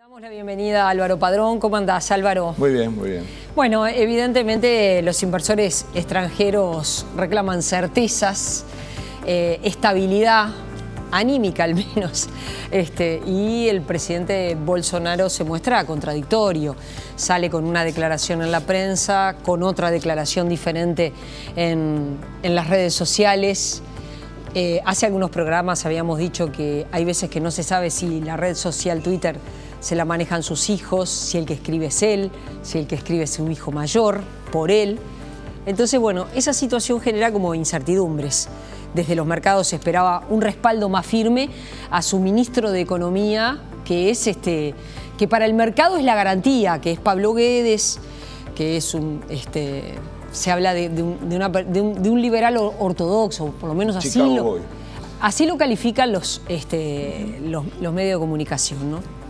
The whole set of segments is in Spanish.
Damos la bienvenida a Álvaro Padrón. ¿Cómo andás, Álvaro? Muy bien, muy bien. Bueno, evidentemente los inversores extranjeros reclaman certezas, estabilidad anímica al menos, y el presidente Bolsonaro se muestra contradictorio. Sale con una declaración en la prensa, con otra declaración diferente en las redes sociales. Hace algunos programas habíamos dicho que hay veces que no se sabe si la red social Twitter se la manejan sus hijos, si el que escribe es él, si el que escribe es un hijo mayor, por él. Entonces, bueno, esa situación genera como incertidumbres. Desde los mercados se esperaba un respaldo más firme a su ministro de Economía, que es que para el mercado es la garantía, que es Pablo Guedes, que es un se habla de un liberal ortodoxo, por lo menos así lo califican los medios de comunicación, ¿no?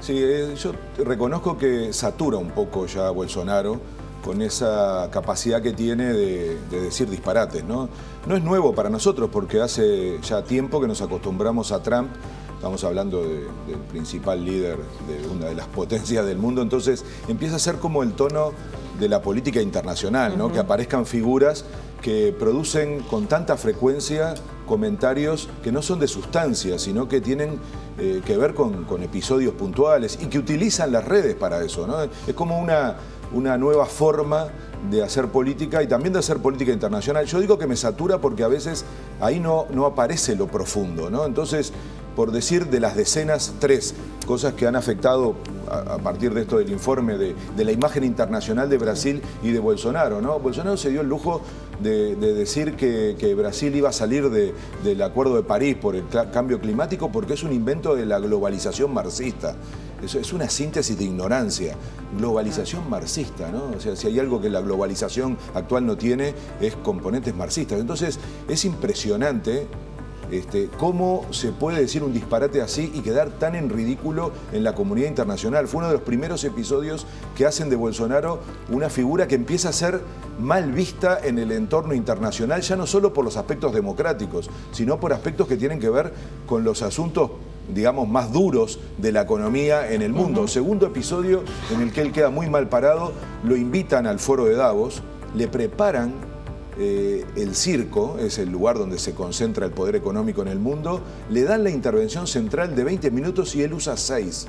Sí, yo reconozco que satura un poco ya Bolsonaro con esa capacidad que tiene de decir disparates, ¿no? No es nuevo para nosotros porque hace ya tiempo que nos acostumbramos a Trump. Estamos hablando del principal líder de una de las potencias del mundo, entonces empieza a ser como el tono de la política internacional, ¿no? Que aparezcan figuras que producen con tanta frecuencia comentarios que no son de sustancia, sino que tienen que ver con episodios puntuales y que utilizan las redes para eso, ¿no? Es como una nueva forma de hacer política y también de hacer política internacional. Yo digo que me satura porque a veces ahí no aparece lo profundo, ¿no? Entonces, por decir de las decenas, 3 cosas que han afectado a partir de esto del informe de la imagen internacional de Brasil y de Bolsonaro, ¿no? Bolsonaro se dio el lujo de decir que Brasil iba a salir del Acuerdo de París por el cambio climático porque es un invento de la globalización marxista. Eso es una síntesis de ignorancia. Globalización marxista, ¿no? O sea, si hay algo que la globalización actual no tiene, es componentes marxistas. Entonces, es impresionante cómo se puede decir un disparate así y quedar tan en ridículo en la comunidad internacional. Fue uno de los primeros episodios que hacen de Bolsonaro una figura que empieza a ser mal vista en el entorno internacional, ya no solo por los aspectos democráticos, sino por aspectos que tienen que ver con los asuntos, digamos, más duros de la economía en el mundo. Segundo episodio en el que él queda muy mal parado, lo invitan al foro de Davos, le preparan el circo, es el lugar donde se concentra el poder económico en el mundo, le dan la intervención central de 20 minutos y él usa 6,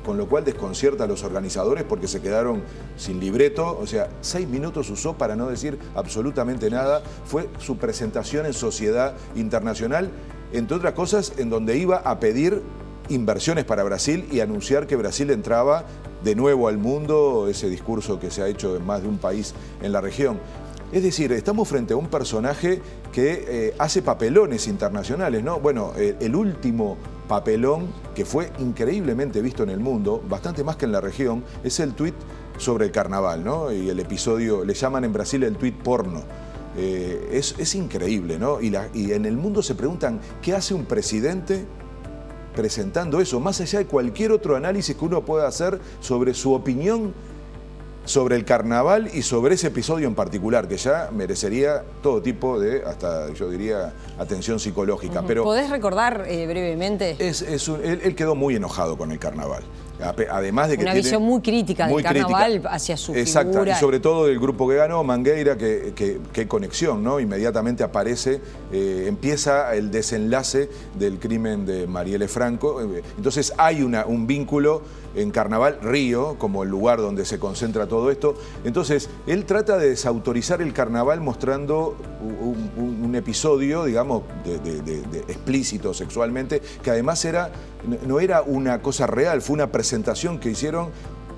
con lo cual desconcierta a los organizadores porque se quedaron sin libreto, o sea, 6 minutos usó para no decir absolutamente nada. Fue su presentación en sociedad internacional, entre otras cosas, en donde iba a pedir inversiones para Brasil y anunciar que Brasil entraba de nuevo al mundo, ese discurso que se ha hecho en más de un país en la región. Es decir, estamos frente a un personaje que hace papelones internacionales, ¿no? Bueno, el último papelón que fue increíblemente visto en el mundo, bastante más que en la región, es el tuit sobre el carnaval, ¿no? Y el episodio, le llaman en Brasil el tuit porno. Es increíble, ¿no? Y en el mundo se preguntan, ¿qué hace un presidente presentando eso? Más allá de cualquier otro análisis que uno pueda hacer sobre su opinión sobre el carnaval y sobre ese episodio en particular, que ya merecería todo tipo de, hasta yo diría, atención psicológica. Pero ¿podés recordar brevemente? Él quedó muy enojado con el carnaval. Además de que una visión muy crítica del carnaval hacia su figura. Y sobre todo del grupo que ganó, Mangueira, qué conexión, ¿no? Inmediatamente aparece, empieza el desenlace del crimen de Marielle Franco. Entonces hay un vínculo en Carnaval, Río, como el lugar donde se concentra todo esto. Entonces, él trata de desautorizar el carnaval mostrando un episodio, digamos, de explícito sexualmente, que además no era una cosa real, fue una presentación que hicieron,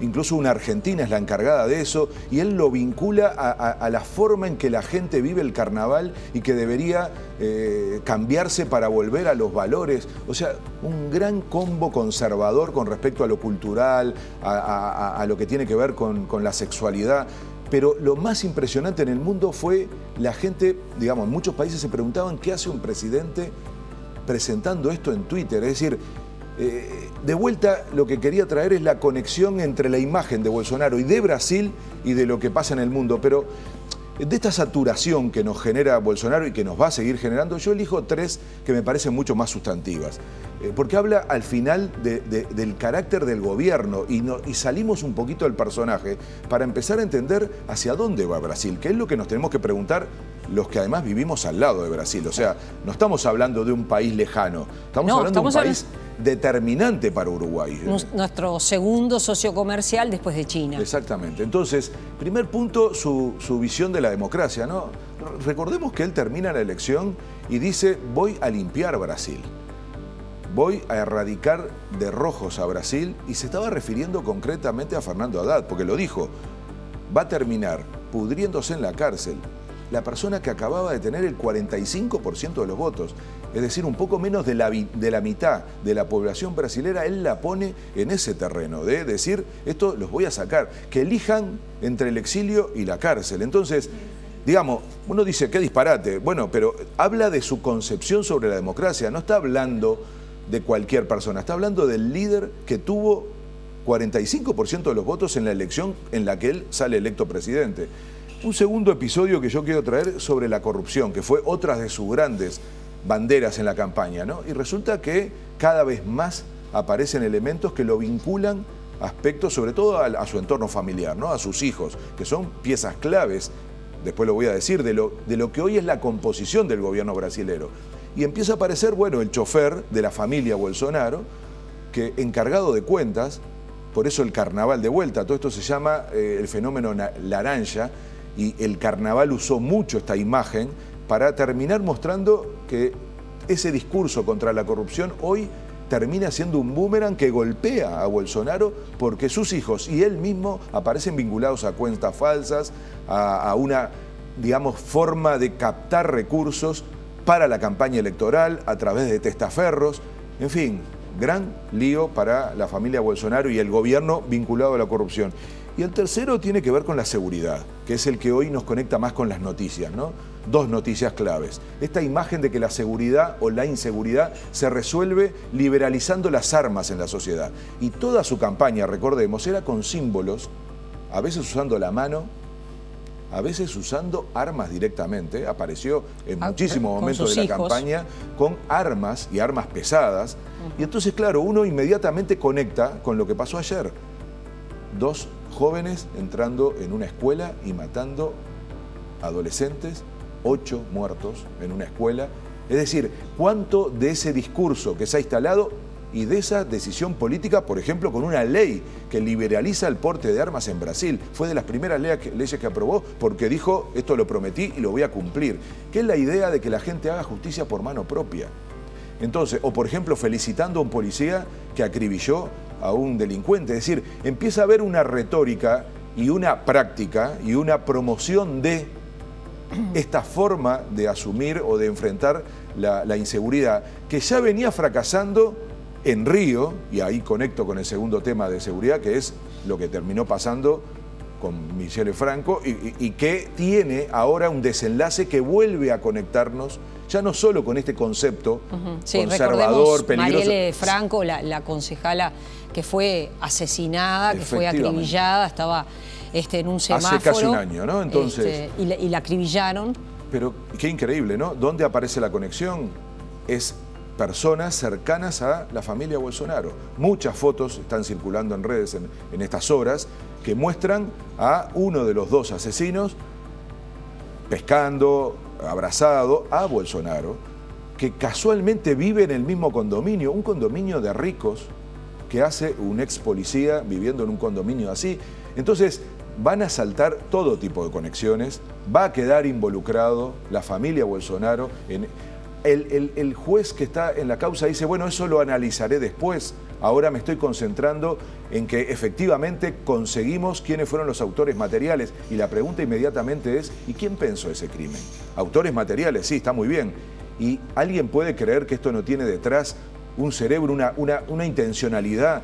incluso una argentina es la encargada de eso, y él lo vincula a la forma en que la gente vive el carnaval y que debería cambiarse para volver a los valores. O sea, un gran combo conservador con respecto a lo cultural, a lo que tiene que ver con la sexualidad. Pero lo más impresionante en el mundo fue la gente, digamos, en muchos países se preguntaban qué hace un presidente presentando esto en Twitter. Es decir, de vuelta lo que quería traer es la conexión entre la imagen de Bolsonaro y de Brasil y de lo que pasa en el mundo. Pero de esta saturación que nos genera Bolsonaro y que nos va a seguir generando, yo elijo 3 que me parecen mucho más sustantivas. Porque habla al final del carácter del gobierno y salimos un poquito del personaje para empezar a entender hacia dónde va Brasil, que es lo que nos tenemos que preguntar los que además vivimos al lado de Brasil. O sea, no estamos hablando de un país lejano, estamos hablando de un país determinante para Uruguay. Nuestro segundo socio comercial después de China. Exactamente. Entonces, primer punto, su visión de la democracia, ¿no? Recordemos que él termina la elección y dice, voy a limpiar Brasil. Voy a erradicar de rojos a Brasil, y se estaba refiriendo concretamente a Fernando Haddad, porque lo dijo, va a terminar pudriéndose en la cárcel la persona que acababa de tener el 45% de los votos, es decir, un poco menos de la mitad de la población brasilera. Él la pone en ese terreno de decir, esto los voy a sacar, que elijan entre el exilio y la cárcel. Entonces, digamos, uno dice, qué disparate, bueno, pero habla de su concepción sobre la democracia, no está hablando de cualquier persona, está hablando del líder que tuvo 45% de los votos en la elección en la que él sale electo presidente. Un segundo episodio que yo quiero traer sobre la corrupción, que fue otra de sus grandes banderas en la campaña, ¿no? Y resulta que cada vez más aparecen elementos que lo vinculan a aspectos, sobre todo a su entorno familiar, ¿no? A sus hijos, que son piezas claves, después lo voy a decir, de lo que hoy es la composición del gobierno brasilero. Y empieza a aparecer, bueno, el chofer de la familia Bolsonaro, que encargado de cuentas, por eso el carnaval de vuelta, todo esto se llama el fenómeno laranja, y el carnaval usó mucho esta imagen para terminar mostrando que ese discurso contra la corrupción hoy termina siendo un boomerang que golpea a Bolsonaro, porque sus hijos y él mismo aparecen vinculados a cuentas falsas, a una, digamos, forma de captar recursos para la campaña electoral a través de testaferros. En fin, gran lío para la familia Bolsonaro y el gobierno vinculado a la corrupción. Y el tercero tiene que ver con la seguridad, que es el que hoy nos conecta más con las noticias, ¿no? 2 noticias claves. Esta imagen de que la seguridad o la inseguridad se resuelve liberalizando las armas en la sociedad. Y toda su campaña, recordemos, era con símbolos, a veces usando la mano, a veces usando armas directamente. Apareció en muchísimos momentos de la campaña con armas y armas pesadas. Y entonces, claro, uno inmediatamente conecta con lo que pasó ayer. 2 jóvenes entrando en una escuela y matando adolescentes, 8 muertos en una escuela. Es decir, ¿cuánto de ese discurso que se ha instalado y de esa decisión política, por ejemplo, con una ley que liberaliza el porte de armas en Brasil? Fue de las primeras leyes que aprobó porque dijo, esto lo prometí y lo voy a cumplir. Que es la idea de que la gente haga justicia por mano propia. Entonces, o por ejemplo, felicitando a un policía que acribilló a un delincuente. Es decir, empieza a haber una retórica y una práctica y una promoción de esta forma de asumir o de enfrentar la inseguridad, que ya venía fracasando en Río, y ahí conecto con el segundo tema de seguridad, que es lo que terminó pasando con Michele Franco y que tiene ahora un desenlace que vuelve a conectarnos ya no solo con este concepto conservador, peligroso. Marielle Franco, la concejala que fue asesinada, que fue acribillada, estaba en un semáforo. Hace casi un año, ¿no? Entonces, y la acribillaron. Pero qué increíble, ¿no? ¿Dónde aparece la conexión? Es personas cercanas a la familia Bolsonaro. Muchas fotos están circulando en redes en estas horas que muestran a uno de los 2 asesinos pescando, abrazado a Bolsonaro, que casualmente vive en el mismo condominio, un condominio de ricos que hace un ex policía viviendo en un condominio así. Entonces van a saltar todo tipo de conexiones, va a quedar involucrado la familia Bolsonaro. El juez que está en la causa dice, bueno, eso lo analizaré después, ahora me estoy concentrando en que efectivamente conseguimos quiénes fueron los autores materiales. Y la pregunta inmediatamente es, ¿y quién pensó ese crimen? Autores materiales, sí, está muy bien. ¿Y alguien puede creer que esto no tiene detrás un cerebro, una intencionalidad?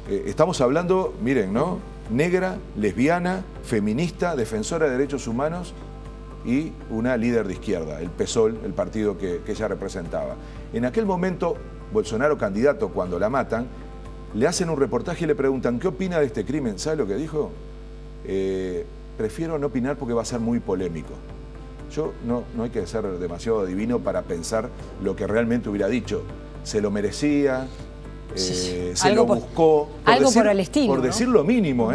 Estamos hablando, miren, ¿no? Negra, lesbiana, feminista, defensora de derechos humanos y una líder de izquierda, el PSOL, el partido que ella representaba. En aquel momento, Bolsonaro, candidato, cuando la matan, le hacen un reportaje y le preguntan, ¿qué opina de este crimen? ¿Sabe lo que dijo? prefiero no opinar porque va a ser muy polémico. Yo no hay que ser demasiado adivino para pensar lo que realmente hubiera dicho. Se lo merecía, se lo buscó. Algo por el estilo, por decir lo mínimo.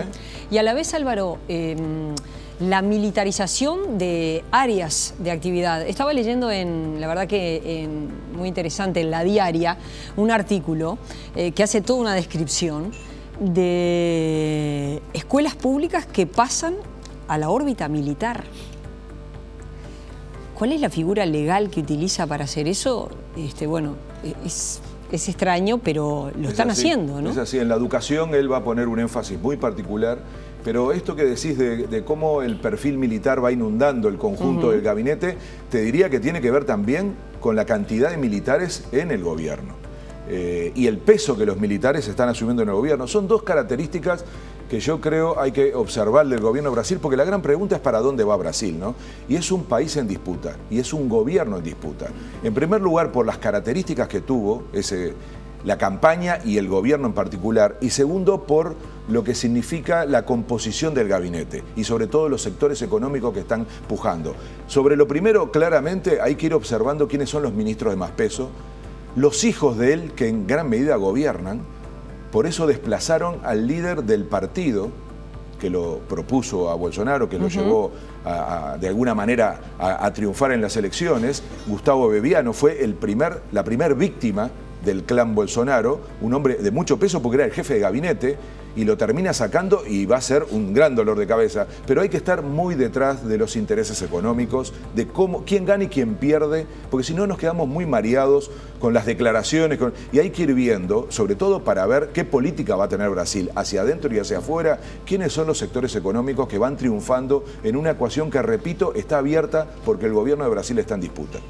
Y a la vez, Álvaro, la militarización de áreas de actividad. Estaba leyendo, la verdad que muy interesante, en La Diaria, un artículo que hace toda una descripción de escuelas públicas que pasan a la órbita militar. ¿Cuál es la figura legal que utiliza para hacer eso? Bueno, es extraño, pero lo están haciendo, ¿no? Es así. En la educación él va a poner un énfasis muy particular, pero esto que decís de cómo el perfil militar va inundando el conjunto del gabinete, te diría que tiene que ver también con la cantidad de militares en el gobierno y el peso que los militares están asumiendo en el gobierno. Son dos características que yo creo hay que observar del gobierno de Brasil, porque la gran pregunta es para dónde va Brasil, ¿no? Y es un país en disputa, y es un gobierno en disputa. En primer lugar, por las características que tuvo la campaña y el gobierno en particular, y segundo, por lo que significa la composición del gabinete, y sobre todo los sectores económicos que están pujando. Sobre lo primero, claramente, hay que ir observando quiénes son los ministros de más peso, los hijos de él, que en gran medida gobiernan. Por eso desplazaron al líder del partido que lo propuso a Bolsonaro, que lo llevó de alguna manera a triunfar en las elecciones. Gustavo Bebiano fue la primer víctima del clan Bolsonaro, un hombre de mucho peso porque era el jefe de gabinete, y lo termina sacando y va a ser un gran dolor de cabeza. Pero hay que estar muy detrás de los intereses económicos, de quién gana y quién pierde, porque si no nos quedamos muy mareados con las declaraciones. Y hay que ir viendo, sobre todo para ver qué política va a tener Brasil, hacia adentro y hacia afuera, quiénes son los sectores económicos que van triunfando en una ecuación que, repito, está abierta porque el gobierno de Brasil está en disputa.